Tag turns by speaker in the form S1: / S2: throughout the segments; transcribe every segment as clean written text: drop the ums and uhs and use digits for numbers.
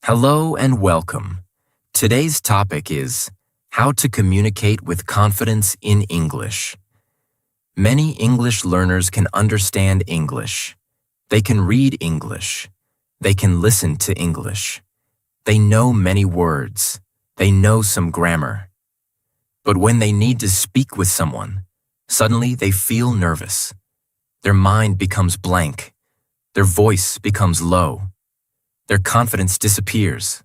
S1: Hello and welcome. Today's topic is how to communicate with confidence in English. Many English learners can understand English. They can read English. They can listen to English. They know many words. They know some grammar. But when they need to speak with someone, suddenly they feel nervous. Their mind becomes blank. Their voice becomes low. Their confidence disappears.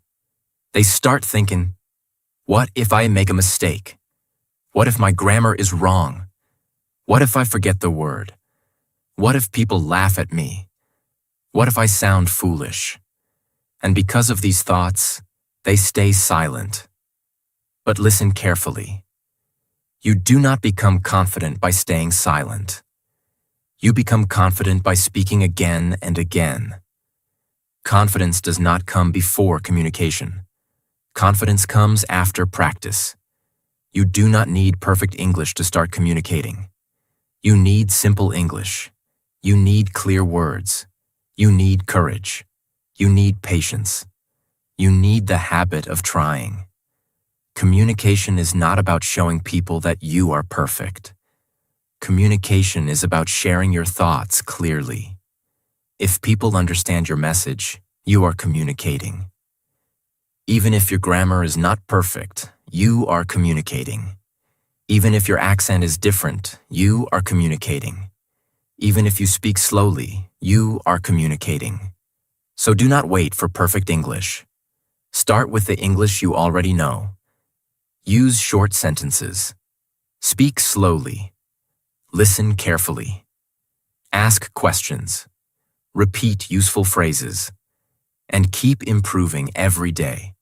S1: They start thinking, what if I make a mistake? What if my grammar is wrong? What if I forget the word? What if people laugh at me? What if I sound foolish? And because of these thoughts, they stay silent. But listen carefully. You do not become confident by staying silent. You become confident by speaking again and again. Confidence does not come before communication. Confidence comes after practice. You do not need perfect English to start communicating. You need simple English. You need clear words. You need courage. You need patience. You need the habit of trying. Communication is not about showing people that you are perfect. Communication is about sharing your thoughts clearly. If people understand your message, you are communicating. Even if your grammar is not perfect, you are communicating. Even if your accent is different, you are communicating. Even if you speak slowly, you are communicating. So do not wait for perfect English. Start with the English you already know. Use short sentences. Speak slowly. Listen carefully. Ask questions. Repeat useful phrases, and keep improving every day.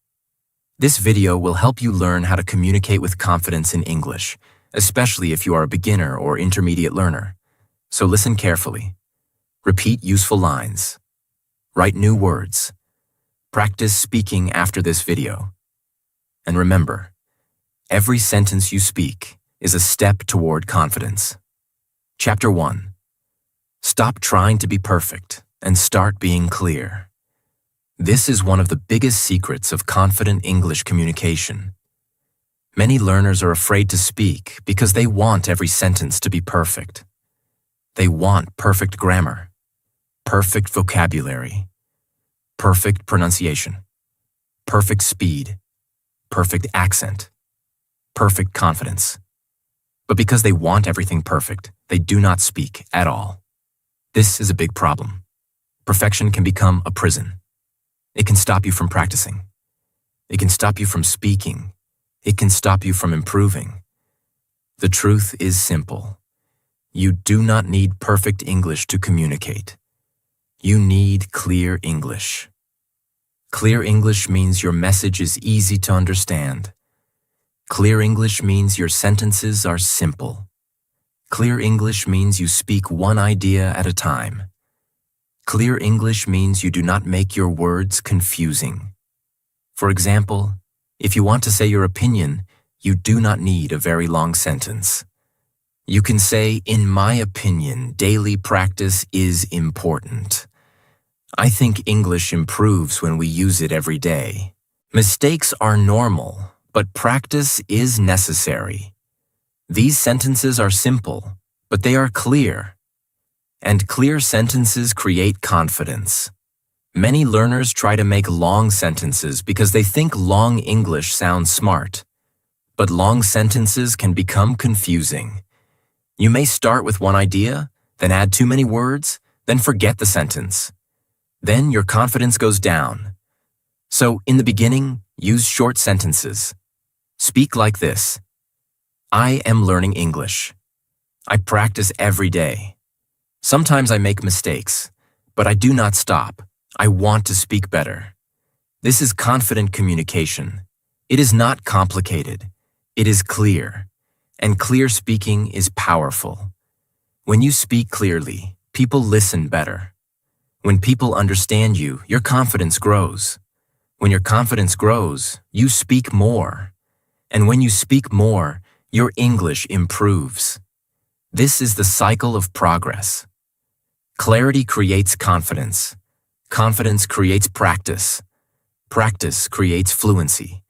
S1: This video will help you learn how to communicate with confidence in English, especially if you are a beginner or intermediate learner. So listen carefully. Repeat useful lines. Write new words. Practice speaking after this video. And remember, every sentence you speak is a step toward confidence. Chapter 1. Stop trying to be perfect and start being clear. This is one of the biggest secrets of confident English communication. Many learners are afraid to speak because they want every sentence to be perfect. They want perfect grammar, perfect vocabulary, perfect pronunciation, perfect speed, perfect accent, perfect confidence. But because they want everything perfect, they do not speak at all. This is a big problem. Perfection can become a prison. It can stop you from practicing. It can stop you from speaking. It can stop you from improving. The truth is simple. You do not need perfect English to communicate. You need clear English. Clear English means your message is easy to understand. Clear English means your sentences are simple. Clear English means you speak one idea at a time. Clear English means you do not make your words confusing. For example, if you want to say your opinion, you do not need a very long sentence. You can say, in my opinion, daily practice is important. I think English improves when we use it every day. Mistakes are normal, but practice is necessary. These sentences are simple, but they are clear. And clear sentences create confidence. Many learners try to make long sentences because they think long English sounds smart. But long sentences can become confusing. You may start with one idea, then add too many words, then forget the sentence. Then your confidence goes down. So in the beginning, use short sentences. Speak like this. I am learning English. I practice every day. Sometimes I make mistakes, but I do not stop. I want to speak better. This is confident communication. It is not complicated. It is clear. And clear speaking is powerful. When you speak clearly, people listen better. When people understand you, your confidence grows. When your confidence grows, you speak more. And when you speak more, your English improves. This is the cycle of progress. Clarity creates confidence. Confidence creates practice. Practice creates fluency.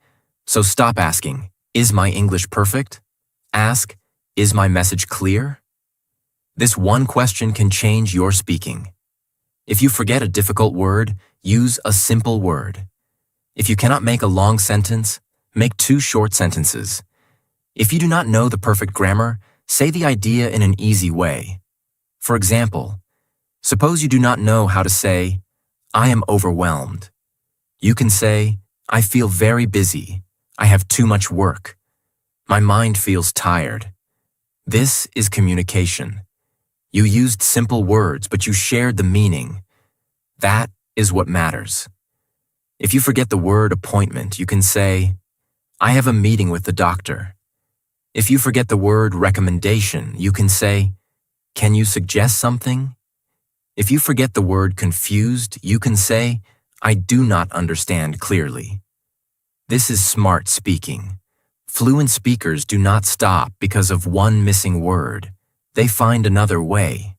S1: So stop asking, "Is my English perfect?" Ask, "Is my message clear?" This one question can change your speaking. If you forget a difficult word, use a simple word. If you cannot make a long sentence, make 2 short sentences. If you do not know the perfect grammar, say the idea in an easy way. For example, suppose you do not know how to say, "I am overwhelmed." You can say, "I feel very busy. I have too much work. My mind feels tired." This is communication. You used simple words, but you shared the meaning. That is what matters. If you forget the word appointment, you can say, "I have a meeting with the doctor." If you forget the word recommendation, you can say, "Can you suggest something?" If you forget the word confused, you can say, "I do not understand clearly." This is smart speaking. Fluent speakers do not stop because of one missing word. They find another way.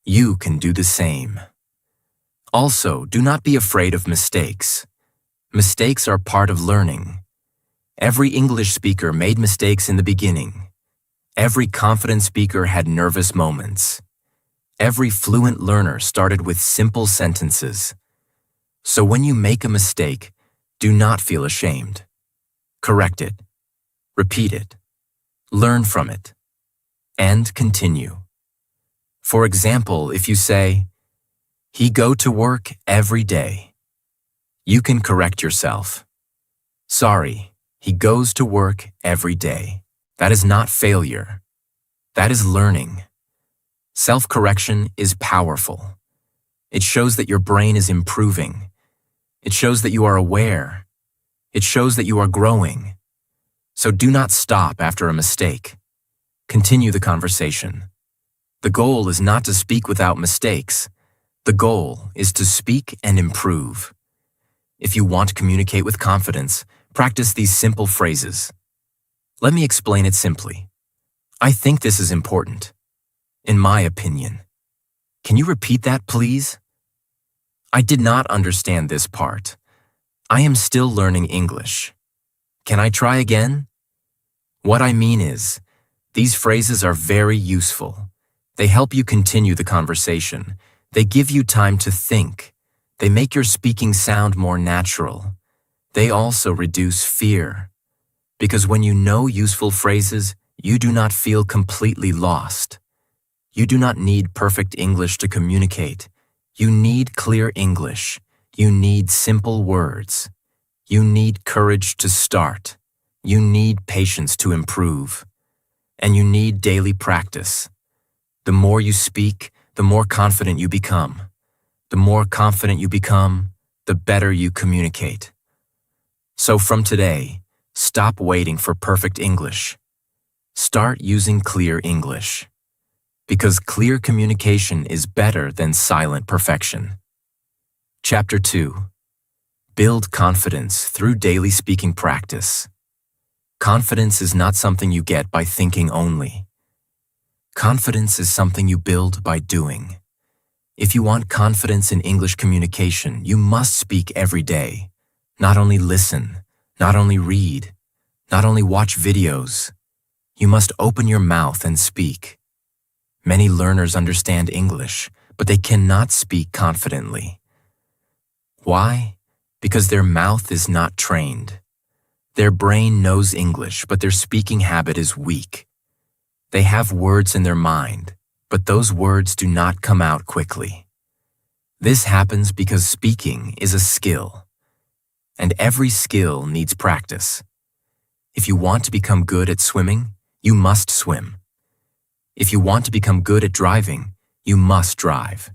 S1: You can do the same. Also, do not be afraid of mistakes. Mistakes are part of learning. Every English speaker made mistakes in the beginning. Every confident speaker had nervous moments. Every fluent learner started with simple sentences. So when you make a mistake, do not feel ashamed. Correct it. Repeat it. Learn from it. And continue. For example, if you say, "He go to work every day," you can correct yourself. "Sorry, he goes to work every day." That is not failure. That is learning. Self-correction is powerful. It shows that your brain is improving. It shows that you are aware. It shows that you are growing. So do not stop after a mistake. Continue the conversation. The goal is not to speak without mistakes. The goal is to speak and improve. If you want to communicate with confidence, practice these simple phrases. Let me explain it simply. "I think this is important. In my opinion." Can you repeat that, please? "I did not understand this part. I am still learning English. Can I try again?" What I mean is, these phrases are very useful. They help you continue the conversation. They give you time to think. They make your speaking sound more natural. They also reduce fear. Because when you know useful phrases, you do not feel completely lost. You do not need perfect English to communicate. You need clear English. You need simple words. You need courage to start. You need patience to improve. And you need daily practice. The more you speak, the more confident you become. The more confident you become, the better you communicate. So from today, stop waiting for perfect English. Start using clear English. Because clear communication is better than silent perfection. Chapter 2. Build confidence through daily speaking practice. Confidence is not something you get by thinking only. Confidence is something you build by doing. If you want confidence in English communication, you must speak every day. Not only listen, not only read, not only watch videos. You must open your mouth and speak. Many learners understand English, but they cannot speak confidently. Why? Because their mouth is not trained. Their brain knows English, but their speaking habit is weak. They have words in their mind, but those words do not come out quickly. This happens because speaking is a skill, and every skill needs practice. If you want to become good at swimming, you must swim. If you want to become good at driving, you must drive.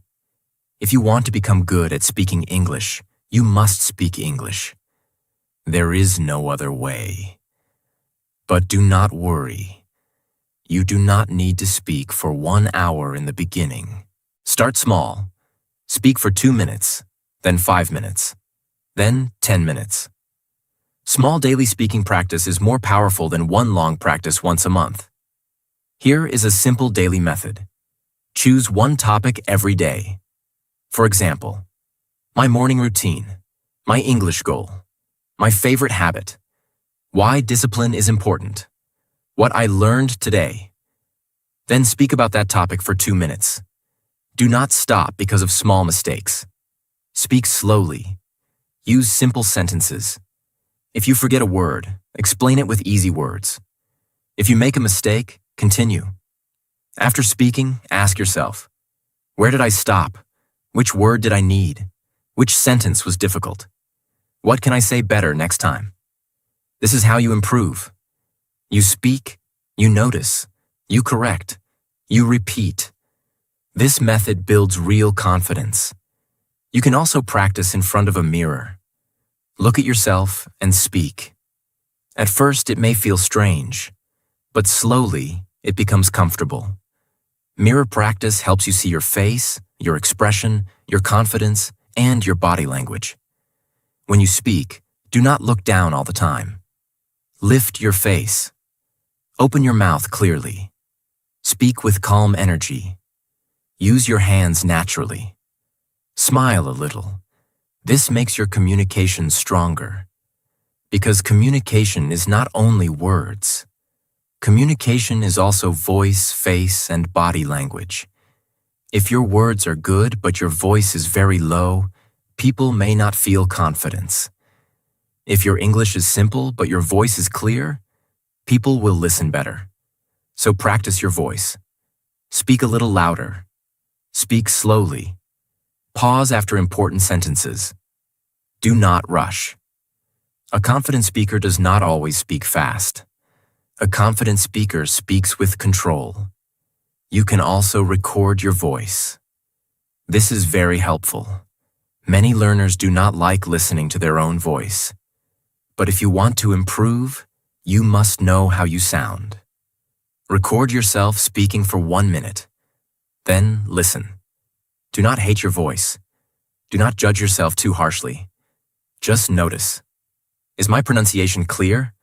S1: If you want to become good at speaking English, you must speak English. There is no other way. But do not worry. You do not need to speak for 1 hour in the beginning. Start small. Speak for 2 minutes, then 5 minutes, then 10 minutes. Small daily speaking practice is more powerful than one long practice once a month. Here is a simple daily method. Choose one topic every day. For example, my morning routine. My English goal. My favorite habit. Why discipline is important. What I learned today. Then speak about that topic for 2 minutes. Do not stop because of small mistakes. Speak slowly. Use simple sentences. If you forget a word, explain it with easy words. If you make a mistake, continue. After speaking, ask yourself, where did I stop? Which word did I need? Which sentence was difficult? What can I say better next time? This is how you improve. You speak, you notice, you correct, you repeat. This method builds real confidence. You can also practice in front of a mirror. Look at yourself and speak. At first, it may feel strange, but slowly, it becomes comfortable. Mirror practice helps you see your face, your expression, your confidence, and your body language. When you speak, do not look down all the time. Lift your face. Open your mouth clearly. Speak with calm energy. Use your hands naturally. Smile a little. This makes your communication stronger. Because communication is not only words. Communication is also voice, face, and body language. If your words are good but your voice is very low, people may not feel confidence. If your English is simple but your voice is clear, people will listen better. So practice your voice. Speak a little louder. Speak slowly. Pause after important sentences. Do not rush. A confident speaker does not always speak fast. A confident speaker speaks with control. You can also record your voice. This is very helpful. Many learners do not like listening to their own voice. But if you want to improve, you must know how you sound. Record yourself speaking for 1 minute. Then listen. Do not hate your voice. Do not judge yourself too harshly. Just notice. Is my pronunciation clear?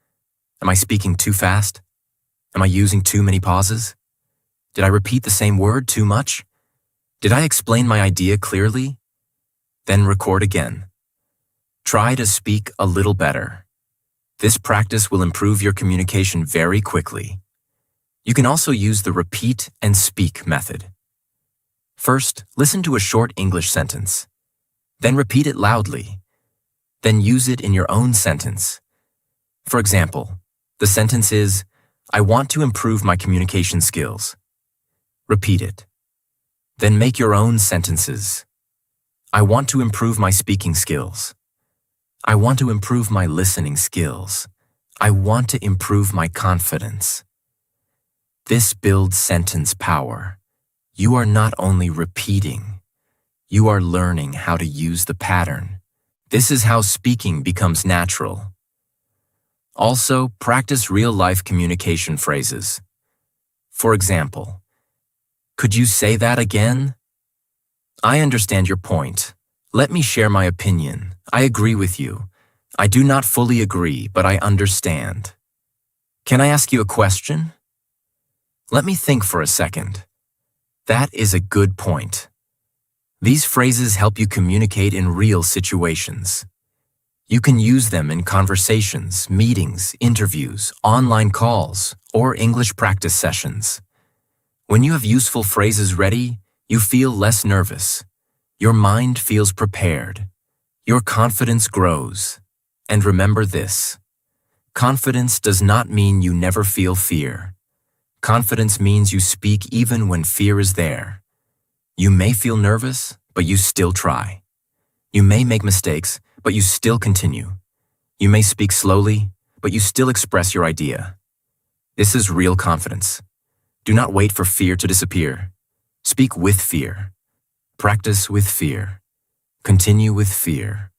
S1: Am I speaking too fast? Am I using too many pauses? Did I repeat the same word too much? Did I explain my idea clearly? Then record again. Try to speak a little better. This practice will improve your communication very quickly. You can also use the repeat and speak method. First, listen to a short English sentence. Then repeat it loudly. Then use it in your own sentence. For example, the sentence is, I want to improve my communication skills. Repeat it. Then make your own sentences. I want to improve my speaking skills. I want to improve my listening skills. I want to improve my confidence. This builds sentence power. You are not only repeating, you are learning how to use the pattern. This is how speaking becomes natural. Also, practice real-life communication phrases. For example, could you say that again? I understand your point. Let me share my opinion. I agree with you. I do not fully agree, but I understand. Can I ask you a question? Let me think for a second. That is a good point. These phrases help you communicate in real situations. You can use them in conversations, meetings, interviews, online calls, or English practice sessions. When you have useful phrases ready, you feel less nervous. Your mind feels prepared. Your confidence grows. And remember this: confidence does not mean you never feel fear. Confidence means you speak even when fear is there. You may feel nervous, but you still try. You may make mistakes, but you still continue. You may speak slowly, but you still express your idea. This is real confidence. Do not wait for fear to disappear. Speak with fear. Practice with fear. Continue with fear.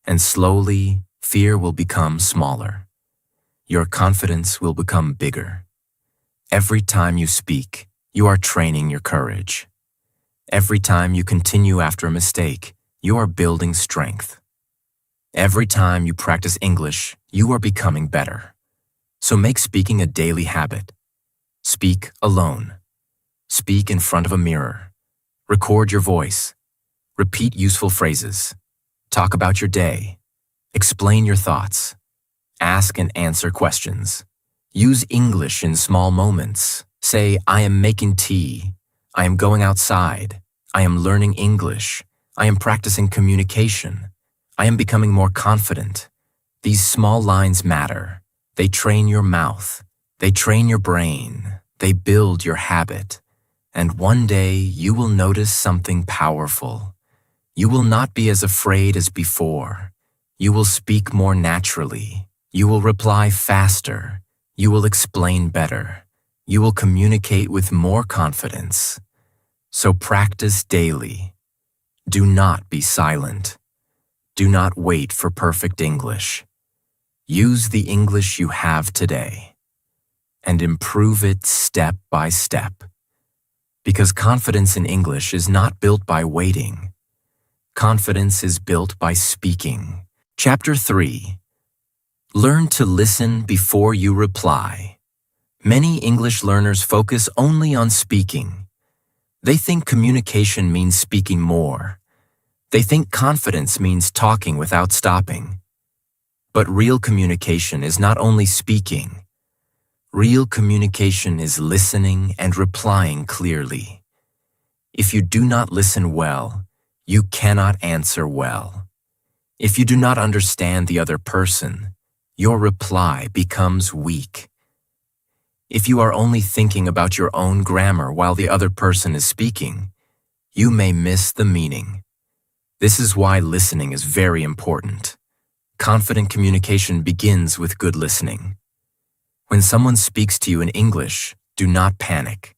S1: And slowly, fear will become smaller. Your confidence will become bigger. Every time you speak, you are training your courage. Every time you continue after a mistake, you are building strength. Every time you practice English, you are becoming better. So make speaking a daily habit. Speak alone. Speak in front of a mirror. Record your voice. Repeat useful phrases. Talk about your day. Explain your thoughts. Ask and answer questions. Use English in small moments. Say, I am making tea. I am going outside. I am learning English. I am practicing communication. I am becoming more confident. These small lines matter. They train your mouth. They train your brain. They build your habit. And one day you will notice something powerful. You will not be as afraid as before. You will speak more naturally. You will reply faster. You will explain better. You will communicate with more confidence. So practice daily. Do not be silent. Do not wait for perfect English. Use the English you have today and improve it step by step. Because confidence in English is not built by waiting. Confidence is built by speaking. Chapter 3. Learn to listen before you reply. Many English learners focus only on speaking. They think communication means speaking more. They think confidence means talking without stopping. But real communication is not only speaking. Real communication is listening and replying clearly. If you do not listen well, you cannot answer well. If you do not understand the other person, your reply becomes weak. If you are only thinking about your own grammar while the other person is speaking, you may miss the meaning. This is why listening is very important. Confident communication begins with good listening. When someone speaks to you in English, do not panic.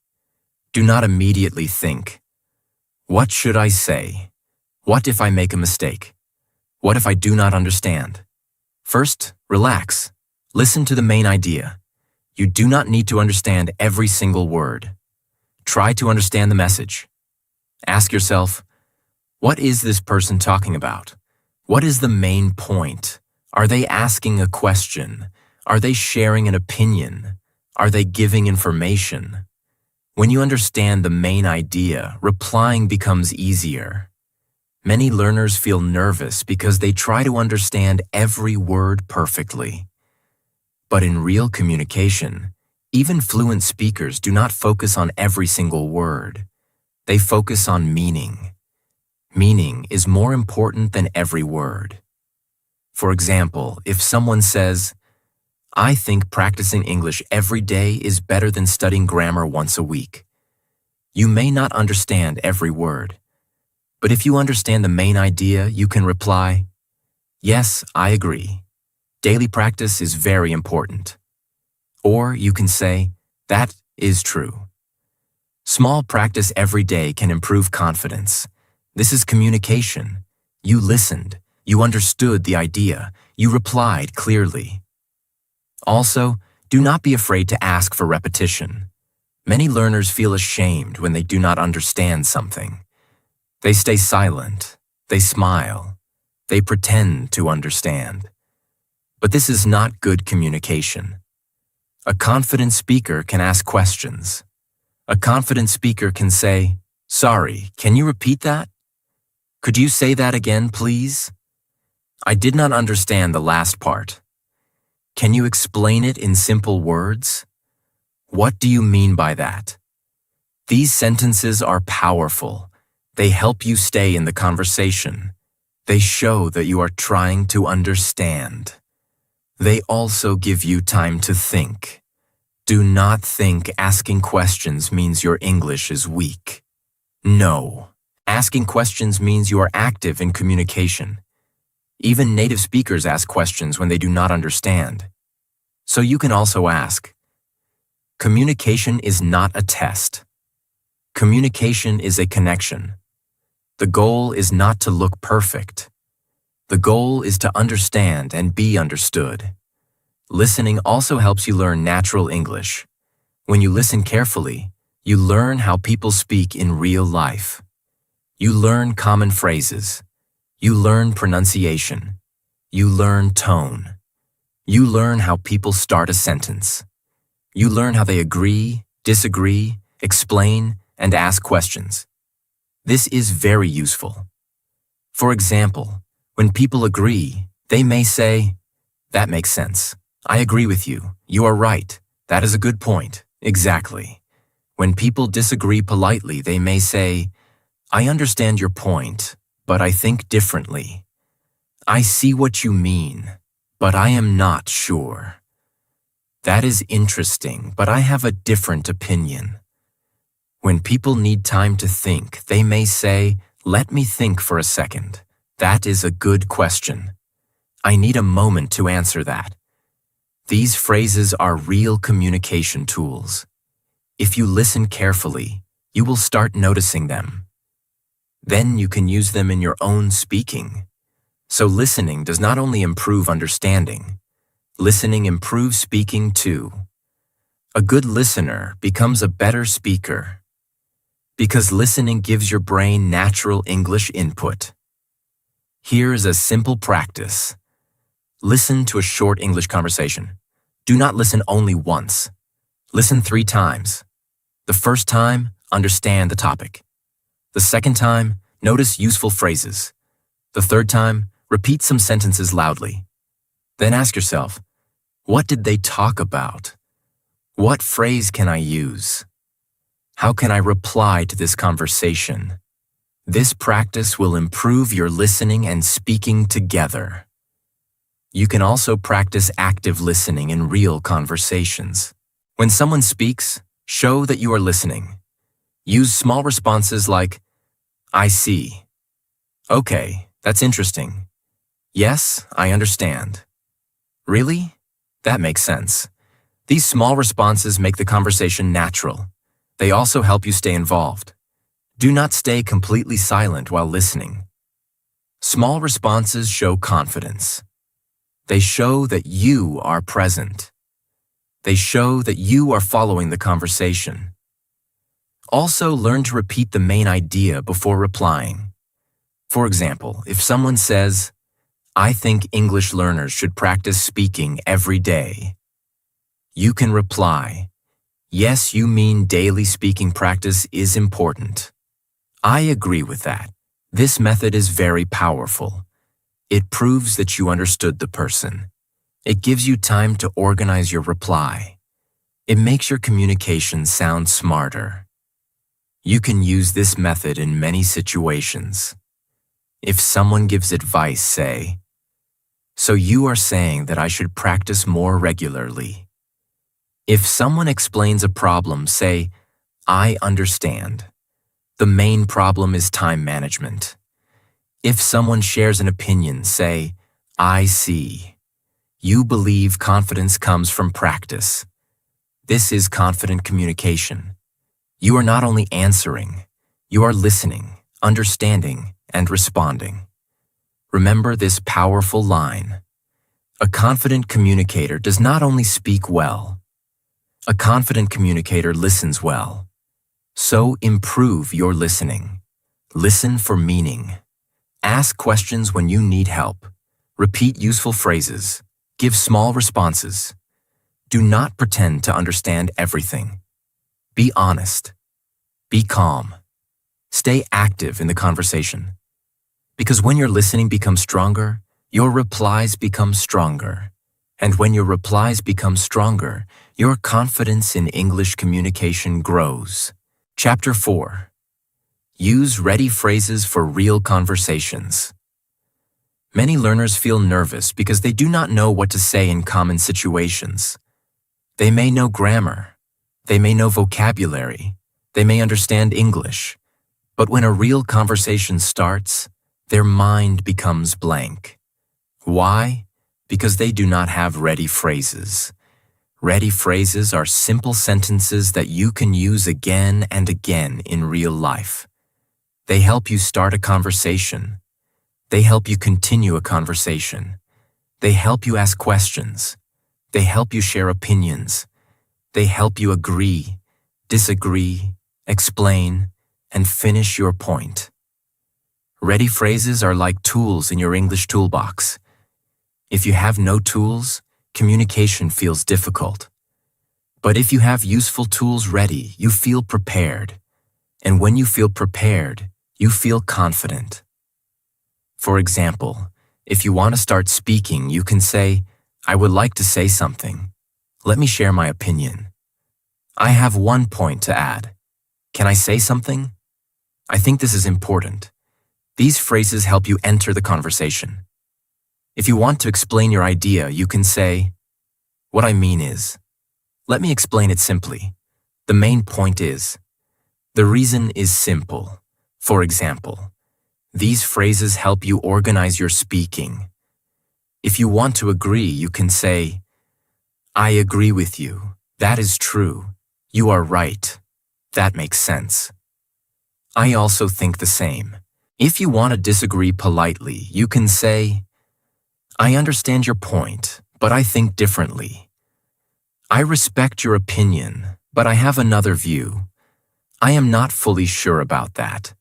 S1: Do not immediately think, what should I say? What if I make a mistake? What if I do not understand? First, relax. Listen to the main idea. You do not need to understand every single word. Try to understand the message. Ask yourself, what is this person talking about? What is the main point? Are they asking a question? Are they sharing an opinion? Are they giving information? When you understand the main idea, replying becomes easier. Many learners feel nervous because they try to understand every word perfectly. But in real communication, even fluent speakers do not focus on every single word. They focus on meaning. Meaning is more important than every word. For example, if someone says, I think practicing English every day is better than studying grammar once a week. You may not understand every word. But if you understand the main idea, you can reply, yes, I agree. Daily practice is very important. Or you can say, that is true. Small practice every day can improve confidence. This is communication. You listened. You understood the idea. You replied clearly. Also, do not be afraid to ask for repetition. Many learners feel ashamed when they do not understand something. They stay silent. They smile. They pretend to understand. But this is not good communication. A confident speaker can ask questions. A confident speaker can say, sorry, can you repeat that? Could you say that again, please? I did not understand the last part. Can you explain it in simple words? What do you mean by that? These sentences are powerful. They help you stay in the conversation. They show that you are trying to understand. They also give you time to think. Do not think asking questions means your English is weak. No. Asking questions means you are active in communication. Even native speakers ask questions when they do not understand. So you can also ask. Communication is not a test. Communication is a connection. The goal is not to look perfect. The goal is to understand and be understood. Listening also helps you learn natural English. When you listen carefully, you learn how people speak in real life. You learn common phrases. You learn pronunciation. You learn tone. You learn how people start a sentence. You learn how they agree, disagree, explain, and ask questions. This is very useful. For example, When people agree, they may say, "That makes sense. I agree with you. You are right. That is a good point. Exactly." When people disagree politely, they may say, "I understand your point, but I think differently. I see what you mean, but I am not sure. That is interesting, but I have a different opinion." When people need time to think, they may say, "Let me think for a second. That is a good question. I need a moment to answer that." These phrases are real communication tools. If you listen carefully, you will start noticing them. Then you can use them in your own speaking. So listening does not only improve understanding, listening improves speaking too. A good listener becomes a better speaker because listening gives your brain natural English input. Here is a simple practice. Listen to a short English conversation. Do not listen only once. Listen 3 times. The first time, understand the topic. The second time, notice useful phrases. The third time, repeat some sentences loudly. Then ask yourself, what did they talk about? What phrase can I use? How can I reply to this conversation? This practice will improve your listening and speaking together. You can also practice active listening in real conversations. When someone speaks, show that you are listening. Use small responses like, "I see." "Okay, that's interesting." "Yes, I understand." "Really? That makes sense." These small responses make the conversation natural. They also help you stay involved. Do not stay completely silent while listening. Small responses show confidence. They show that you are present. They show that you are following the conversation. Also, learn to repeat the main idea before replying. For example, if someone says, "I think English learners should practice speaking every day," you can reply, "Yes, you mean daily speaking practice is important. I agree with that. This method is very powerful. It proves that you understood the person. It gives you time to organize your reply. It makes your communication sound smarter." You can use this method in many situations. If someone gives advice, say, "So you are saying that I should practice more regularly." If someone explains a problem, say, "I understand. The main problem is time management." If someone shares an opinion, say, "I see. You believe confidence comes from practice." This is confident communication. You are not only answering, you are listening, understanding, and responding. Remember this powerful line. A confident communicator does not only speak well. A confident communicator listens well. So improve your listening. Listen for meaning. Ask questions when you need help. Repeat useful phrases. Give small responses. Do not pretend to understand everything. Be honest. Be calm. Stay active in the conversation. Because when your listening becomes stronger, your replies become stronger. And when your replies become stronger, your confidence in English communication grows. Chapter 4. Use ready phrases for real conversations. Many learners feel nervous because they do not know what to say in common situations. They may know grammar. They may know vocabulary. They may understand English. But when a real conversation starts, their mind becomes blank. Why? Because they do not have ready phrases. Ready phrases are simple sentences that you can use again and again in real life. They help you start a conversation. They help you continue a conversation. They help you ask questions. They help you share opinions. They help you agree, disagree, explain, and finish your point. Ready phrases are like tools in your English toolbox. If you have no tools, communication feels difficult. But if you have useful tools ready, you feel prepared. And when you feel prepared, you feel confident. For example, If you want to start speaking, you can say, I would like to say something. Let me share my opinion. I have one point to add. Can I say something? I think this is important. These phrases help you enter the conversation. If you want to explain your idea, you can say, what I mean is. Let me explain it simply. The main point is. The reason is simple. For example, these phrases help you organize your speaking. If you want to agree, you can say, I agree with you. That is true. You are right. That makes sense. I also think the same. If you want to disagree politely, you can say, I understand your point, but I think differently. I respect your opinion, but I have another view. I am not fully sure about that.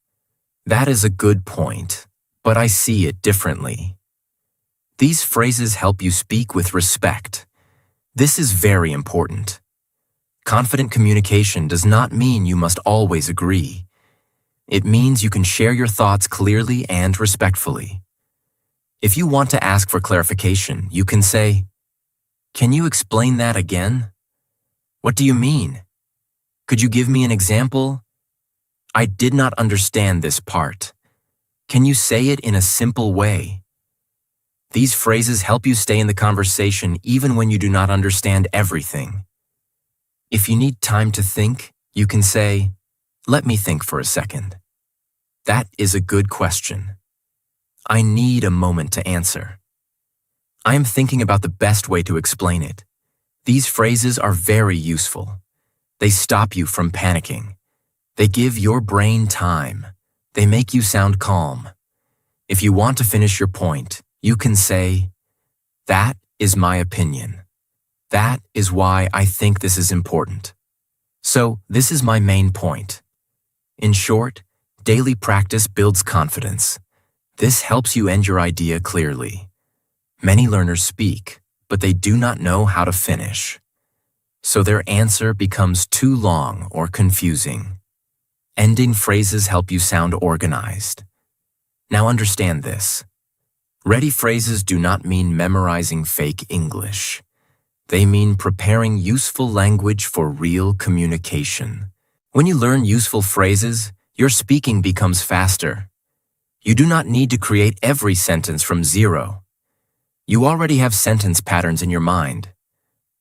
S1: That is a good point, but I see it differently. These phrases help you speak with respect. This is very important. Confident communication does not mean you must always agree. It means you can share your thoughts clearly and respectfully. If you want to ask for clarification, you can say, can you explain that again? What do you mean? Could you give me an example? I did not understand this part. Can you say it in a simple way? These phrases help you stay in the conversation even when you do not understand everything. If you need time to think, you can say, let me think for a second. That is a good question. I need a moment to answer. I am thinking about the best way to explain it. These phrases are very useful. They stop you from panicking. They give your brain time. They make you sound calm. If you want to finish your point, you can say, that is my opinion. That is why I think this is important. So, this is my main point. In short, daily practice builds confidence. This helps you end your idea clearly. Many learners speak, but they do not know how to finish. So their answer becomes too long or confusing. Ending phrases help you sound organized. Now understand this. Ready phrases do not mean memorizing fake English. They mean preparing useful language for real communication. When you learn useful phrases, your speaking becomes faster. You do not need to create every sentence from zero. You already have sentence patterns in your mind.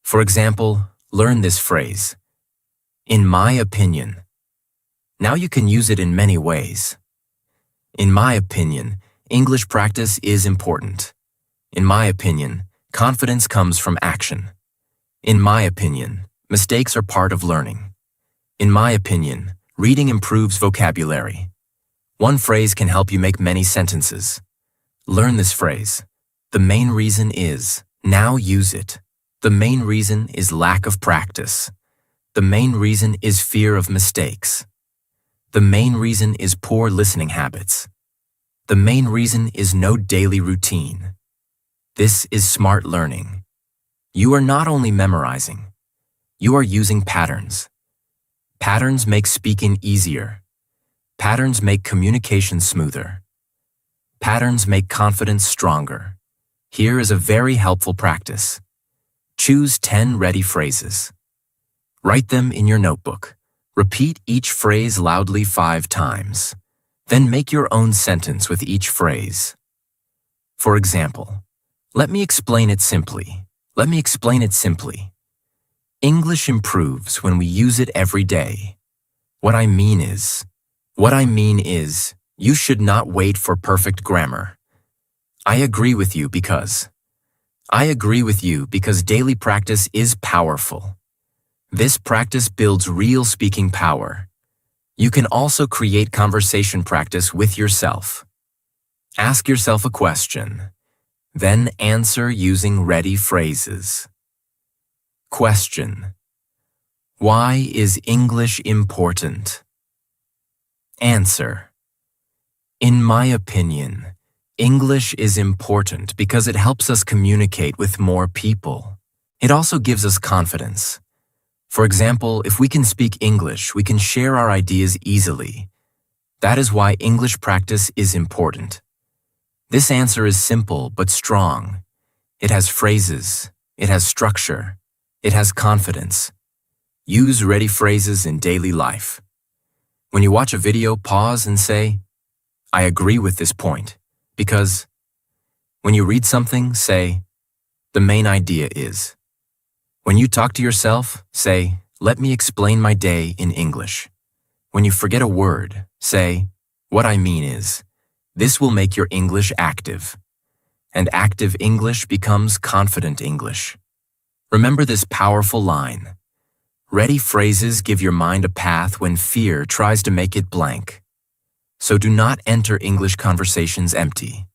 S1: For example, learn this phrase, in my opinion. Now you can use it in many ways. In my opinion, English practice is important. In my opinion, confidence comes from action. In my opinion, mistakes are part of learning. In my opinion, reading improves vocabulary. One phrase can help you make many sentences. Learn this phrase. The main reason is, now use it. The main reason is lack of practice. The main reason is fear of mistakes. The main reason is poor listening habits. The main reason is no daily routine. This is smart learning. You are not only memorizing, you are using patterns. Patterns make speaking easier. Patterns make communication smoother. Patterns make confidence stronger. Here is a very helpful practice. Choose 10 ready phrases. Write them in your notebook. Repeat each phrase loudly 5 times. Then make your own sentence with each phrase. For example, let me explain it simply. Let me explain it simply. English improves when we use it every day. What I mean is, you should not wait for perfect grammar. I agree with you because daily practice is powerful. This practice builds real speaking power. You can also create conversation practice with yourself. Ask yourself a question, then answer using ready phrases. Question: why is English important? Answer: in my opinion, English is important because it helps us communicate with more people. It also gives us confidence. For example, if we can speak English, we can share our ideas easily. That is why English practice is important. This answer is simple but strong. It has phrases. It has structure. It has confidence. Use ready phrases in daily life. When you watch a video, pause and say, I agree with this point, because when you read something, say, the main idea is. When you talk to yourself, say, let me explain my day in English. When you forget a word, say, what I mean is. This will make your English active. And active English becomes confident English. Remember this powerful line. Ready phrases give your mind a path when fear tries to make it blank. So do not enter English conversations empty.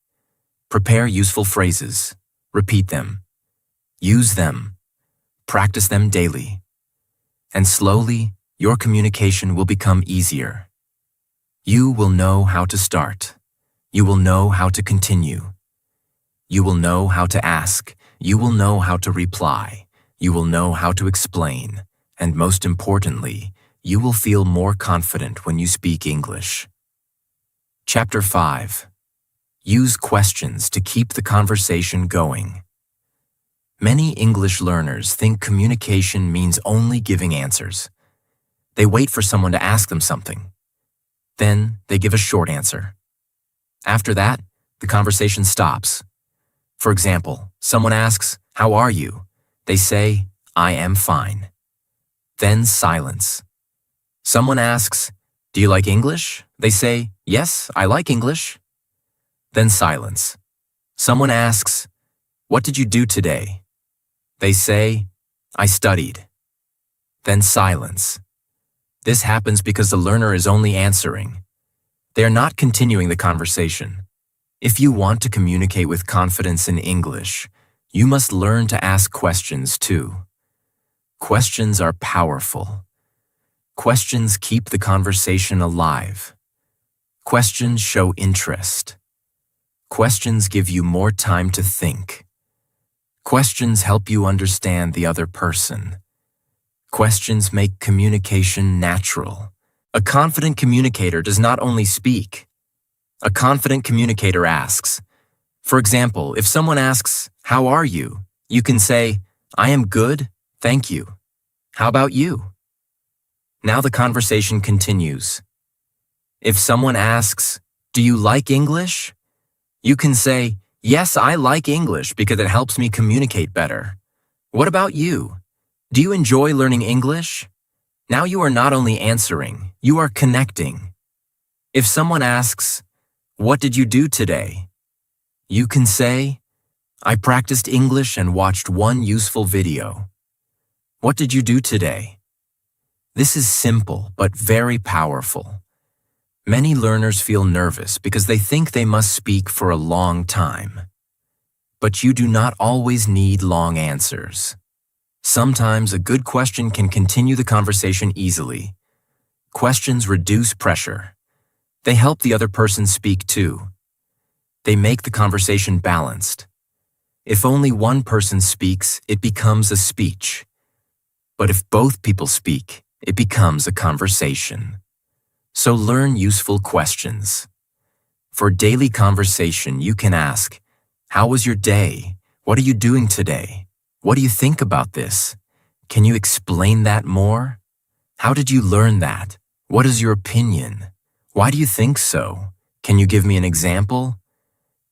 S1: Prepare useful phrases. Repeat them. Use them. Practice them daily. And slowly, your communication will become easier. You will know how to start. You will know how to continue. You will know how to ask. You will know how to reply. You will know how to explain. And most importantly, you will feel more confident when you speak English. Chapter 5. Use questions to keep the conversation going. Many English learners think communication means only giving answers. They wait for someone to ask them something. Then they give a short answer. After that, the conversation stops. For example, someone asks, "How are you?" They say, "I am fine." Then silence. Someone asks, "Do you like English?" They say, "Yes, I like English." Then silence. Someone asks, "What did you do today?" They say, "I studied." Then silence. This happens because the learner is only answering. They are not continuing the conversation. If you want to communicate with confidence in English, you must learn to ask questions too. Questions are powerful. Questions keep the conversation alive. Questions show interest. Questions give you more time to think. Questions help you understand the other person. Questions make communication natural. A confident communicator does not only speak. A confident communicator asks. For example, if someone asks, "How are you?" you can say, "I am good, thank you. How about you?" Now the conversation continues. If someone asks, "Do you like English?" you can say, "Yes, I like English because it helps me communicate better. What about you? Do you enjoy learning English?" Now you are not only answering, you are connecting. If someone asks, "What did you do today?" you can say, "I practiced English and watched one useful video." What did you do today? This is simple but very powerful. Many learners feel nervous because they think they must speak for a long time. But you do not always need long answers. Sometimes a good question can continue the conversation easily. Questions reduce pressure. They help the other person speak too. They make the conversation balanced. If only one person speaks, it becomes a speech. But if both people speak, it becomes a conversation. So learn useful questions. For daily conversation, you can ask, "How was your day? What are you doing today? What do you think about this? Can you explain that more? How did you learn that? What is your opinion? Why do you think so? Can you give me an example?"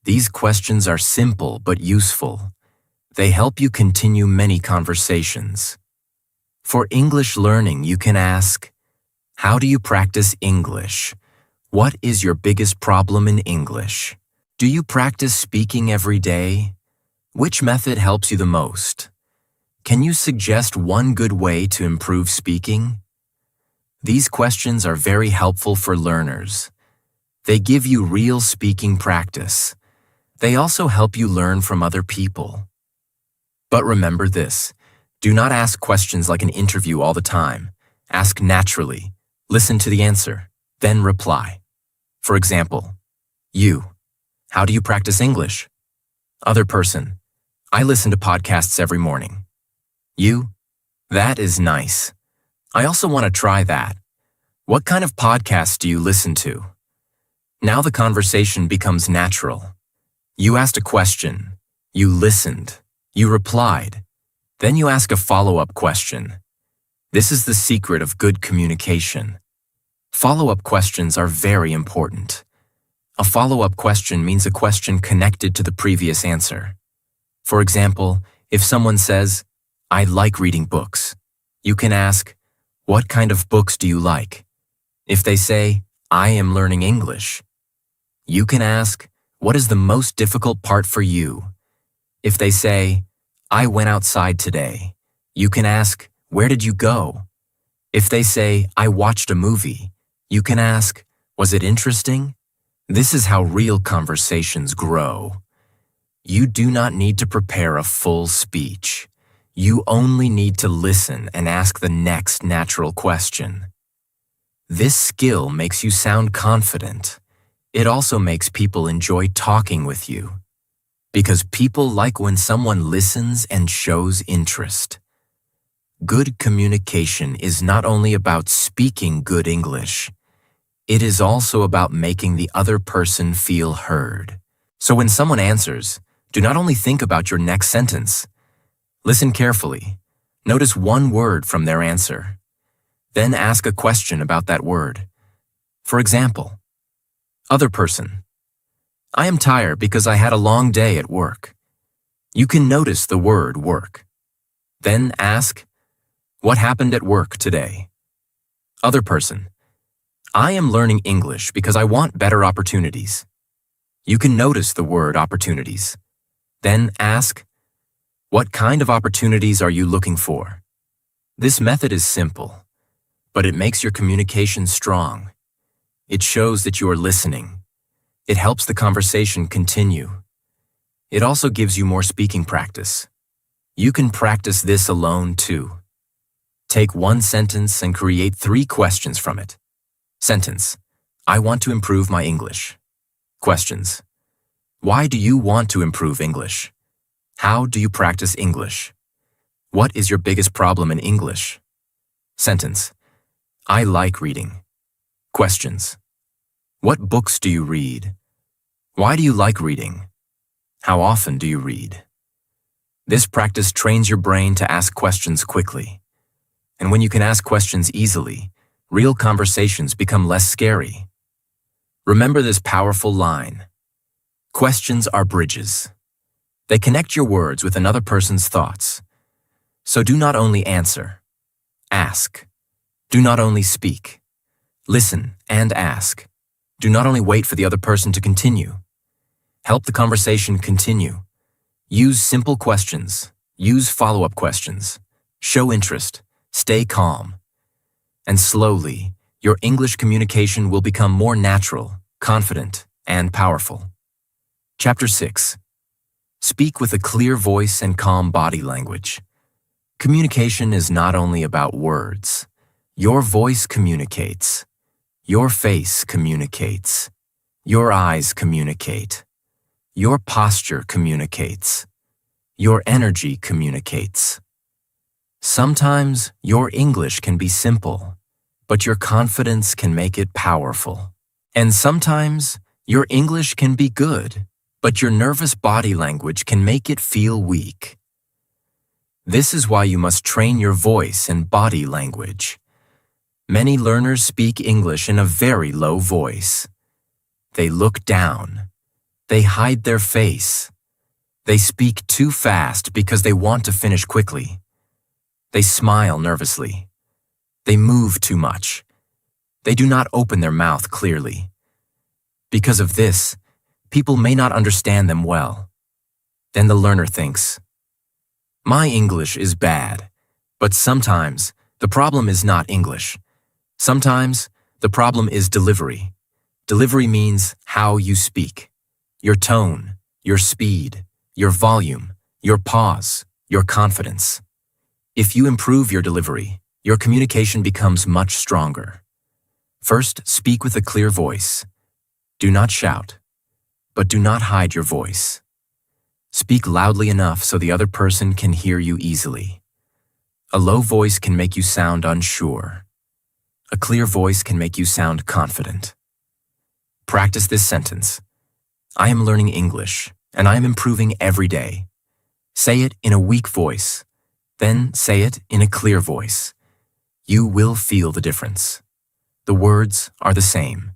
S1: These questions are simple but useful. They help you continue many conversations. For English learning, you can ask, "How do you practice English? What is your biggest problem in English? Do you practice speaking every day? Which method helps you the most? Can you suggest one good way to improve speaking?" These questions are very helpful for learners. They give you real speaking practice. They also help you learn from other people. But remember this, do not ask questions like an interview all the time. Ask naturally. Listen to the answer, then reply. For example, you, "How do you practice English?" Other person, "I listen to podcasts every morning." You, "That is nice. I also want to try that. What kind of podcasts do you listen to?" Now the conversation becomes natural. You asked a question. You listened. You replied. Then you ask a follow-up question. This is the secret of good communication. Follow-up questions are very important. A follow-up question means a question connected to the previous answer. For example, if someone says, "I like reading books," you can ask, "What kind of books do you like?" If they say, "I am learning English," you can ask, "What is the most difficult part for you?" If they say, "I went outside today," you can ask, "Where did you go?" If they say, "I watched a movie," you can ask, "Was it interesting?" This is how real conversations grow. You do not need to prepare a full speech. You only need to listen and ask the next natural question. This skill makes you sound confident. It also makes people enjoy talking with you, because people like when someone listens and shows interest. Good communication is not only about speaking good English, it is also about making the other person feel heard. So when someone answers, do not only think about your next sentence. Listen carefully. Notice one word from their answer. Then ask a question about that word. For example, other person. "I am tired because I had a long day at work." You can notice the word work. Then ask, "What happened at work today?" Other person. "I am learning English because I want better opportunities." You can notice the word opportunities. Then ask, "What kind of opportunities are you looking for?" This method is simple, but it makes your communication strong. It shows that you are listening. It helps the conversation continue. It also gives you more speaking practice. You can practice this alone too. Take one sentence and create 3 questions from it. Sentence: I want to improve my English. Questions: Why do you want to improve English? How do you practice English? What is your biggest problem in English? Sentence: I like reading. Questions: What books do you read? Why do you like reading? How often do you read? This practice trains your brain to ask questions quickly. And when you can ask questions easily, real conversations become less scary. Remember this powerful line. Questions are bridges. They connect your words with another person's thoughts. So do not only answer. Ask. Do not only speak. Listen and ask. Do not only wait for the other person to continue. Help the conversation continue. Use simple questions. Use follow-up questions. Show interest. Stay calm. And slowly, your English communication will become more natural, confident, and powerful. Chapter 6. Speak with a clear voice and calm body language. Communication is not only about words. Your voice communicates. Your face communicates. Your eyes communicate. Your posture communicates. Your energy communicates. Sometimes your English can be simple, but your confidence can make it powerful. And sometimes your English can be good, but your nervous body language can make it feel weak. This is why you must train your voice and body language. Many learners speak English in a very low voice. They look down. They hide their face. They speak too fast because they want to finish quickly. They smile nervously. They move too much. They do not open their mouth clearly. Because of this, people may not understand them well. Then the learner thinks, my English is bad, but sometimes the problem is not English. Sometimes the problem is delivery. Delivery means how you speak, your tone, your speed, your volume, your pause, your confidence. If you improve your delivery, your communication becomes much stronger. First, speak with a clear voice. Do not shout, but do not hide your voice. Speak loudly enough so the other person can hear you easily. A low voice can make you sound unsure. A clear voice can make you sound confident. Practice this sentence. I am learning English and I am improving every day. Say it in a weak voice, then say it in a clear voice. You will feel the difference. The words are the same,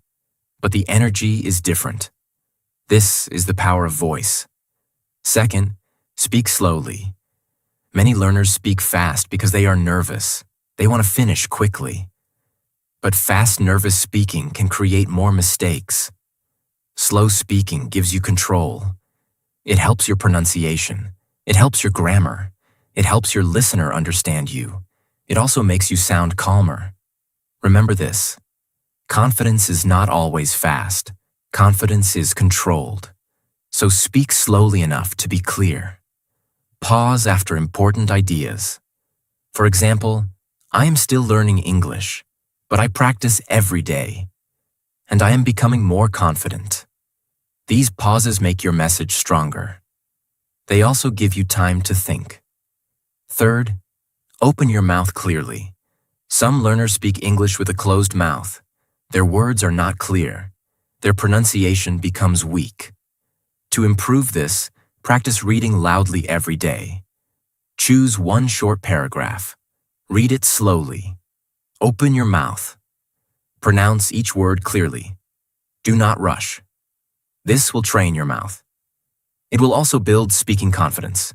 S1: but the energy is different. This is the power of voice. Second, speak slowly. Many learners speak fast because they are nervous. They want to finish quickly. But fast, nervous speaking can create more mistakes. Slow speaking gives you control. It helps your pronunciation. It helps your grammar. It helps your listener understand you. It also makes you sound calmer. Remember this: confidence is not always fast. Confidence is controlled. So speak slowly enough to be clear. Pause after important ideas. For example, I am still learning English, but I practice every day, and I am becoming more confident. These pauses make your message stronger. They also give you time to think. Third, open your mouth clearly. Some learners speak English with a closed mouth. Their words are not clear. Their pronunciation becomes weak. To improve this, practice reading loudly every day. Choose one short paragraph. Read it slowly. Open your mouth. Pronounce each word clearly. Do not rush. This will train your mouth. It will also build speaking confidence.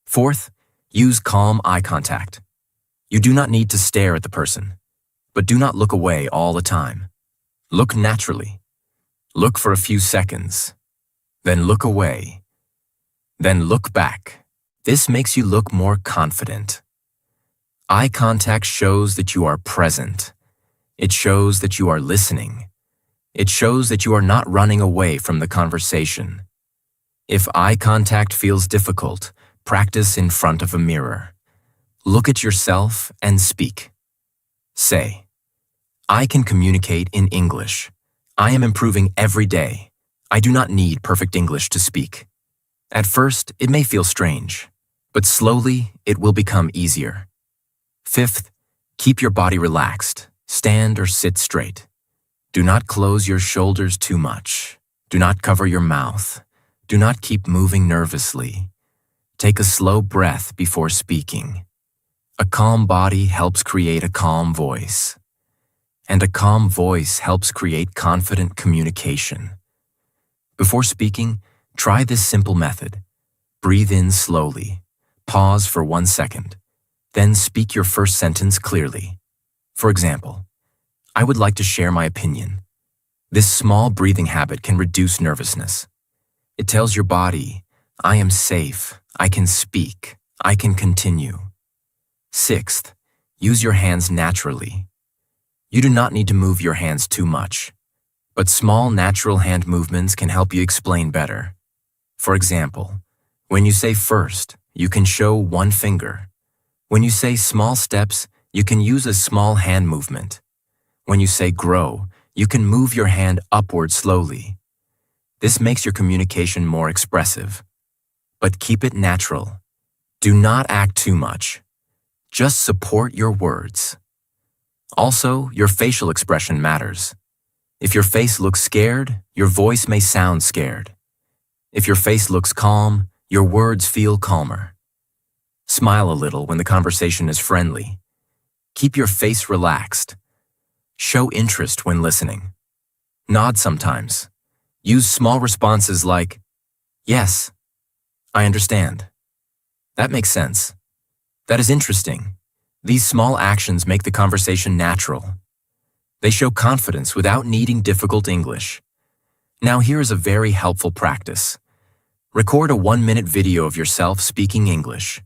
S1: Fourth, use calm eye contact. You do not need to stare at the person, but do not look away all the time. Look naturally. Look for a few seconds. Then look away. Then look back. This makes you look more confident. Eye contact shows that you are present. It shows that you are listening. It shows that you are not running away from the conversation. If eye contact feels difficult, practice in front of a mirror. Look at yourself and speak. Say, I can communicate in English. I am improving every day. I do not need perfect English to speak. At first, it may feel strange, but slowly it will become easier. Fifth, keep your body relaxed. Stand or sit straight. Do not close your shoulders too much. Do not cover your mouth. Do not keep moving nervously. Take a slow breath before speaking. A calm body helps create a calm voice. And a calm voice helps create confident communication. Before speaking, try this simple method. Breathe in slowly. Pause for 1 second. Then speak your first sentence clearly. For example, I would like to share my opinion. This small breathing habit can reduce nervousness. It tells your body, I am safe, I can speak, I can continue. Sixth, use your hands naturally. You do not need to move your hands too much, but small natural hand movements can help you explain better. For example, when you say first, you can show one finger. When you say small steps, you can use a small hand movement. When you say grow, you can move your hand upward slowly. This makes your communication more expressive. But keep it natural. Do not act too much. Just support your words. Also, your facial expression matters. If your face looks scared, your voice may sound scared. If your face looks calm, your words feel calmer. Smile a little when the conversation is friendly. Keep your face relaxed. Show interest when listening. Nod sometimes. Use small responses like, yes, I understand. That makes sense. That is interesting. These small actions make the conversation natural. They show confidence without needing difficult English. Now here is a very helpful practice. Record a 1-minute video of yourself speaking English.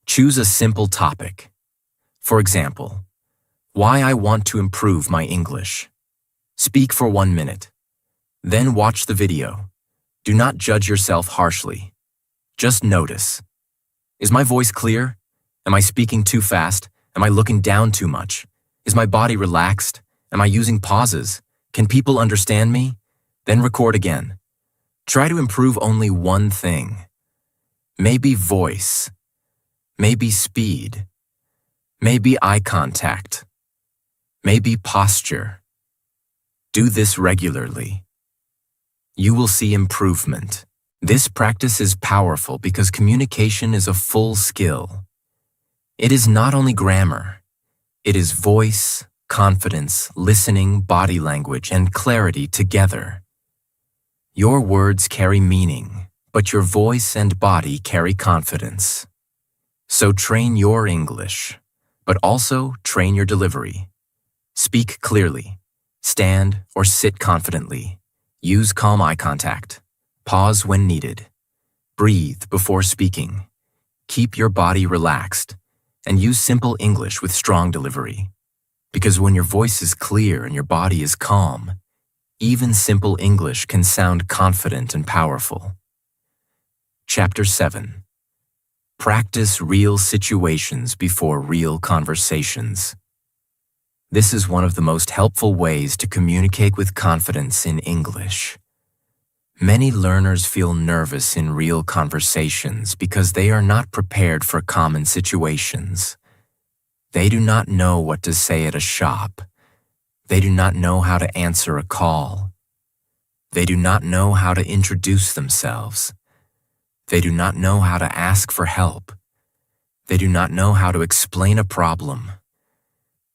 S1: Choose a simple topic. For example, why I want to improve my English. Speak for 1 minute. Then watch the video. Do not judge yourself harshly. Just notice. Is my voice clear? Am I speaking too fast? Am I looking down too much? Is my body relaxed? Am I using pauses? Can people understand me? Then record again. Try to improve only one thing. Maybe voice. Maybe speed. Maybe eye contact. Maybe posture. Do this regularly. You will see improvement. This practice is powerful because communication is a full skill. It is not only grammar. It is voice, confidence, listening, body language, and clarity together. Your words carry meaning, but your voice and body carry confidence. So train your English, but also train your delivery. Speak clearly. Stand or sit confidently. Use calm eye contact. Pause when needed. Breathe before speaking. Keep your body relaxed, and use simple English with strong delivery. Because when your voice is clear and your body is calm, even simple English can sound confident and powerful. Chapter 7. Practice real situations before real conversations. This is one of the most helpful ways to communicate with confidence in English. Many learners feel nervous in real conversations because they are not prepared for common situations. They do not know what to say at a shop. They do not know how to answer a call. They do not know how to introduce themselves. They do not know how to ask for help. They do not know how to explain a problem.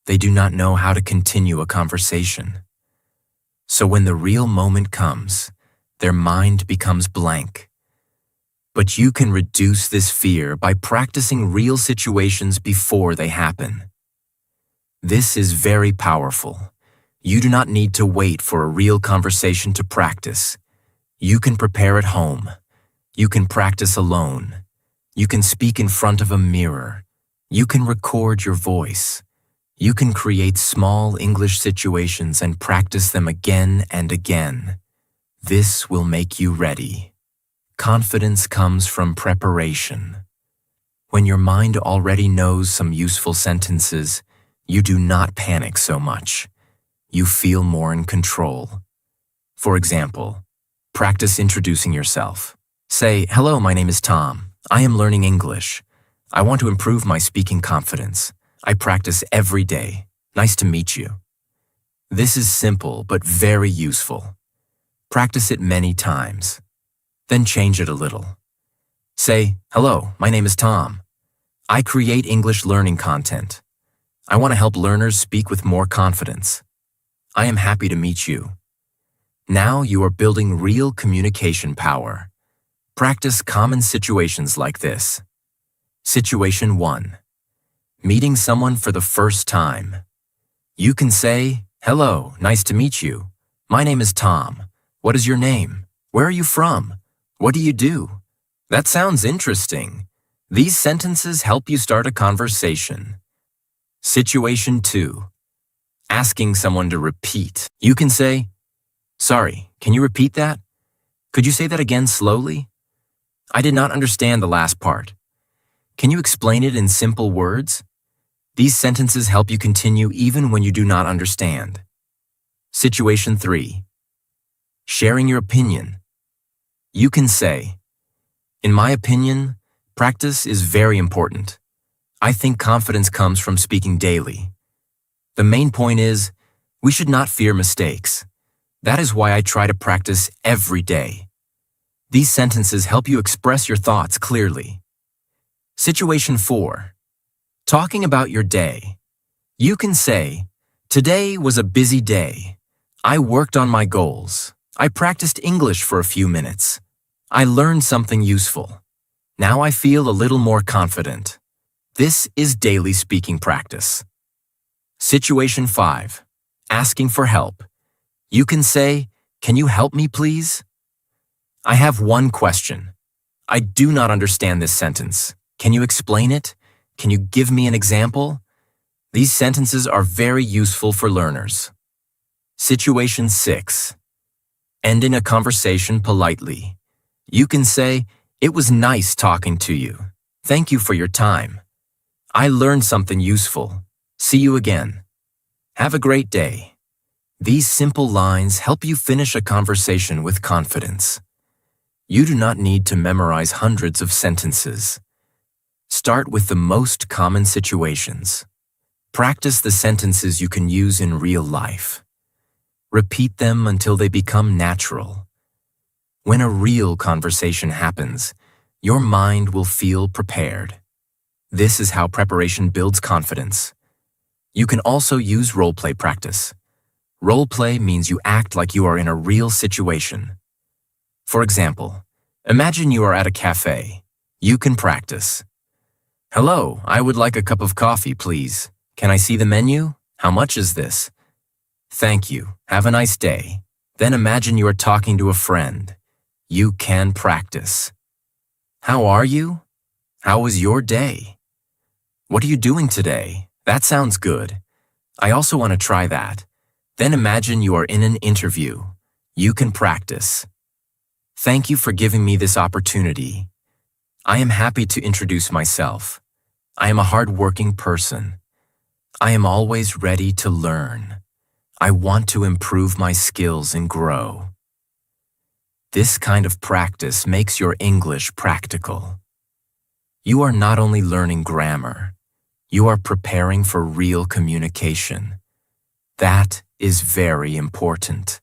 S1: They do not know how to continue a conversation. So when the real moment comes, their mind becomes blank. But you can reduce this fear by practicing real situations before they happen. This is very powerful. You do not need to wait for a real conversation to practice. You can prepare at home. You can practice alone. You can speak in front of a mirror. You can record your voice. You can create small English situations and practice them again and again. This will make you ready. Confidence comes from preparation. When your mind already knows some useful sentences, you do not panic so much. You feel more in control. For example, practice introducing yourself. Say, "Hello, my name is Tom. I am learning English. I want to improve my speaking confidence. I practice every day. Nice to meet you." This is simple but very useful. Practice it many times. Then change it a little. Say, "Hello, my name is Tom. I create English learning content. I want to help learners speak with more confidence. I am happy to meet you." Now you are building real communication power. Practice common situations like this. Situation 1. Meeting someone for the first time. You can say, "Hello, nice to meet you. My name is Tom. What is your name? Where are you from? What do you do?" That sounds interesting. These sentences help you start a conversation. Situation 2. Asking someone to repeat. You can say, "Sorry, can you repeat that? Could you say that again slowly? I did not understand the last part. Can you explain it in simple words?" These sentences help you continue even when you do not understand. Situation 3. Sharing your opinion. You can say, "In my opinion, practice is very important. I think confidence comes from speaking daily. The main point is, we should not fear mistakes. That is why I try to practice every day." These sentences help you express your thoughts clearly. Situation 4. Talking about your day. You can say, "Today was a busy day. I worked on my goals. I practiced English for a few minutes. I learned something useful. Now I feel a little more confident." This is daily speaking practice. Situation 5. Asking for help. You can say, "Can you help me, please? I have one question. I do not understand this sentence. Can you explain it? Can you give me an example?" These sentences are very useful for learners. Situation 6. Ending a conversation politely. You can say, "It was nice talking to you. Thank you for your time. I learned something useful. See you again. Have a great day." These simple lines help you finish a conversation with confidence. You do not need to memorize hundreds of sentences. Start with the most common situations. Practice the sentences you can use in real life. Repeat them until they become natural. When a real conversation happens, your mind will feel prepared. This is how preparation builds confidence. You can also use role-play practice. Role-play means you act like you are in a real situation. For example, imagine you are at a cafe. You can practice. Hello, I would like a cup of coffee, please. Can I see the menu? How much is this? Thank you. Have a nice day. Then imagine you are talking to a friend. You can practice. How are you? How was your day? What are you doing today? That sounds good. I also want to try that. Then imagine you are in an interview. You can practice. Thank you for giving me this opportunity. I am happy to introduce myself. I am a hard-working person. I am always ready to learn. I want to improve my skills and grow. This kind of practice makes your English practical. You are not only learning grammar, you are preparing for real communication. That is very important.